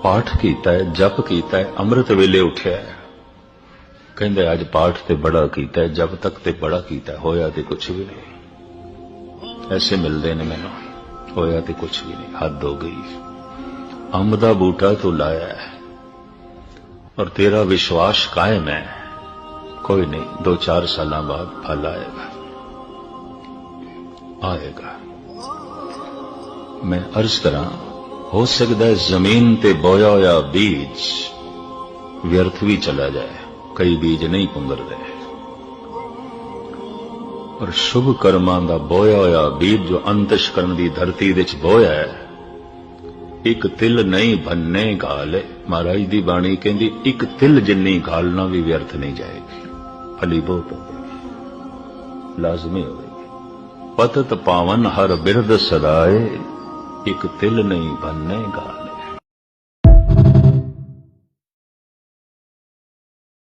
पाठ कीता है, जप कीता है, अमृत वेले उठिया है, कहंदे अज पाठ ते बड़ा कीता है, जब तक ते बड़ा कीता है, होया ते कुछ भी नहीं। ऐसे मिलते ने मैनू, होया ते कुछ भी नहीं, हद हो गई। अंब दा बूटा तो लाया है और तेरा विश्वास कायम है, कोई नहीं, 2-4 साल बाद फल आएगा, आएगा। मैं अर्ज करा, हो सकता है जमीन ते बोया होया बीज व्यर्थ भी चला जाए, कई बीज नहीं पुंगरदे, और शुभ कर्मां दा बोया होया बीज जो अंतशकरण दी धरती विच बोया है, एक तिल नहीं भन्ने गाल। महाराज दी बाणी कहंदी एक तिल जिन्नी गालना भी व्यर्थ नहीं जाएगी, फली बहुत होगी, लाजमी होगी। पतत पावन हर बिरद सदाए, एक तिल नहीं भन्ने गाल।